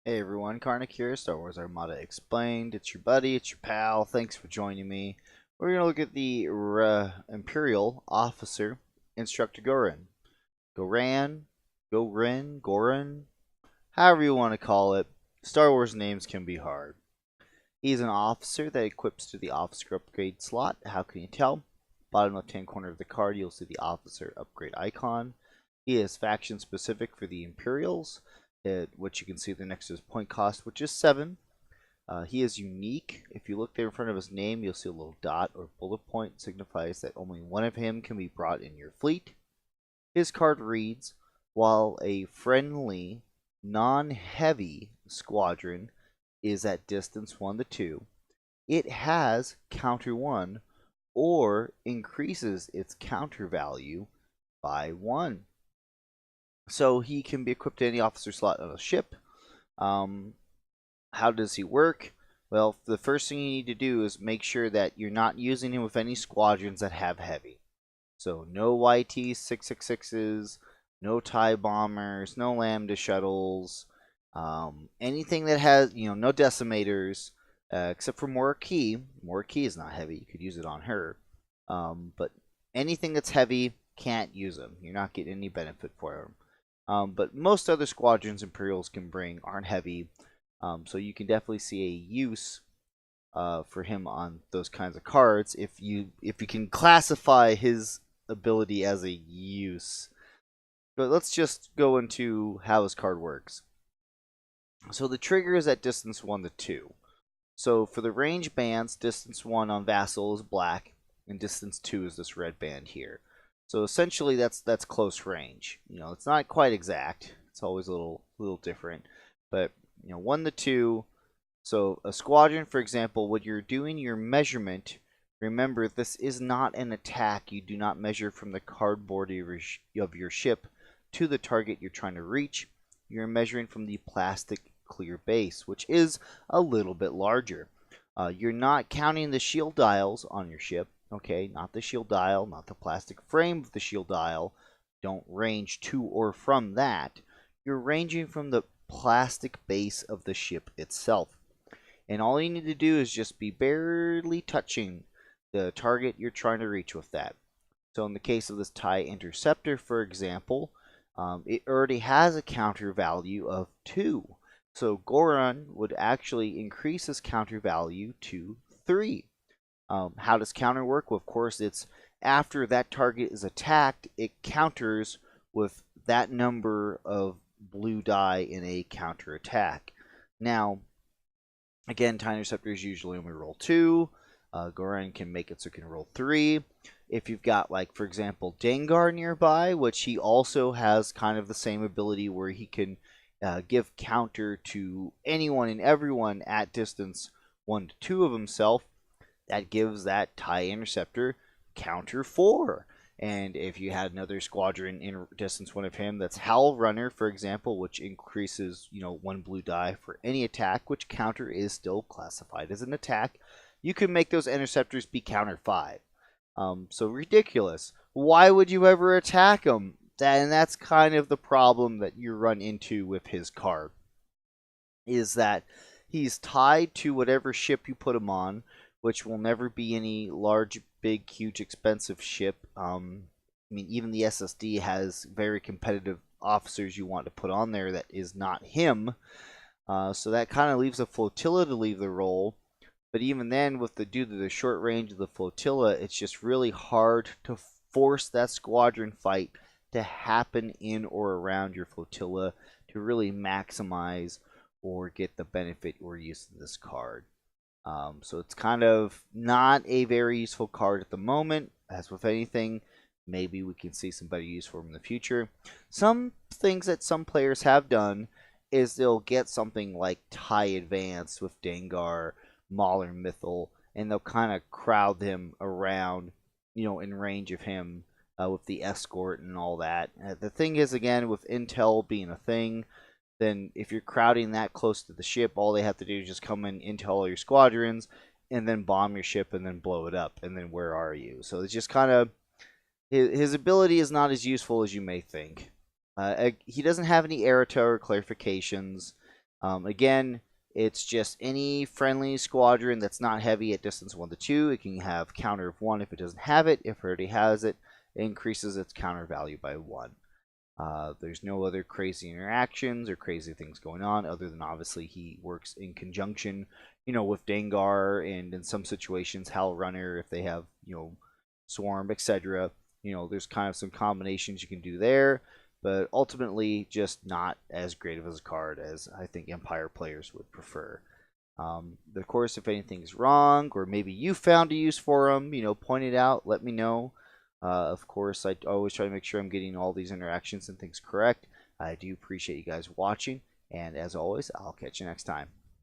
Hey everyone, Karnak here, Star Wars Armada Explained. It's your buddy, it's your pal. Thanks for joining me. We're going to look at the Imperial Officer, Instructor Goran. Goran, however you want to call it. Star Wars names can be hard. He's an officer that equips to the officer upgrade slot. How can you tell? Bottom left hand corner of the card, you'll see the officer upgrade icon. He is faction specific for the Imperials, which you can see there next to his point cost, which is 7. He is unique. If you look there in front of his name, you'll see a little dot or bullet point. It signifies that only one of him can be brought in your fleet. His card reads, while a friendly, non-heavy squadron is at distance 1 to 2, it has counter 1 or increases its counter value by 1. So he can be equipped to any officer slot on a ship. How does he work? Well, the first thing you need to do is make sure that you're not using him with any squadrons that have heavy. So no YT 666s, no TIE bombers, no Lambda shuttles, anything that has, no decimators, except for Morikee. Morikee is not heavy. You could use it on her. But anything that's heavy, can't use them. You're not getting any benefit for them. But most other squadrons Imperials can bring aren't heavy, so you can definitely see a use for him on those kinds of cards if you can classify his ability as a use. But let's just go into how his card works. So the trigger is at distance 1 to 2. So for the range bands, distance 1 on Vassal is black, and distance 2 is this red band here. So essentially, that's close range. It's not quite exact. It's always a little different. But 1 to 2. So a squadron, for example, when you're doing your measurement, remember this is not an attack. You do not measure from the cardboard of your ship to the target you're trying to reach. You're measuring from the plastic clear base, which is a little bit larger. You're not counting the shield dials on your ship. Okay, not the shield dial, not the plastic frame of the shield dial. Don't range to or from that. You're ranging from the plastic base of the ship itself. And all you need to do is just be barely touching the target you're trying to reach with that. So in the case of this TIE Interceptor, for example, it already has a counter value of 2. So Goran would actually increase his counter value to 3. How does counter work? Well, of course, it's after that target is attacked, it counters with that number of blue die in a counter attack. Now, again, TIE Interceptors usually only roll 2. Goran can make it so it can roll 3. If you've got, like, for example, Dengar nearby, which he also has kind of the same ability where he can give counter to anyone and everyone at distance 1 to 2 of himself, that gives that TIE Interceptor counter 4. And if you had another squadron in distance 1 of him that's Howl Runner, for example, which increases 1 blue die for any attack, which counter is still classified as an attack, you can make those interceptors be counter 5. So ridiculous. Why would you ever attack him? And that's kind of the problem that you run into with his card, is that he's tied to whatever ship you put him on, which will never be any large, big, huge, expensive ship. I mean, even the SSD has very competitive officers you want to put on there that is not him. So that kind of leaves a flotilla to leave the role. But even then, due to the short range of the flotilla, it's just really hard to force that squadron fight to happen in or around your flotilla to really maximize or get the benefit or use of this card. So it's kind of not a very useful card at the moment. As with anything, maybe we can see some better use for them in the future. Some things that some players have done is they'll get something like TIE Advance with Dengar, Mauler Mythal, and they'll kind of crowd him around, in range of him with the escort and all that. The thing is, again, with intel being a thing, then if you're crowding that close to the ship, all they have to do is just come in, intel all your squadrons, and then bomb your ship and then blow it up. And then where are you? So it's just kind of, his ability is not as useful as you may think. He doesn't have any errata or clarifications. Again, it's just any friendly squadron that's not heavy at distance 1 to 2. It can have counter of 1 if it doesn't have it. If it already has it, it increases its counter value by 1. There's no other crazy interactions or crazy things going on other than obviously he works in conjunction, with Dengar, and in some situations Hell Runner if they have, Swarm, etc. There's kind of some combinations you can do there, but ultimately just not as great of a card as I think Empire players would prefer. Of course, if anything's wrong or maybe you found a use for them, point it out, let me know. Of course, I always try to make sure I'm getting all these interactions and things correct. I do appreciate you guys watching, and as always, I'll catch you next time.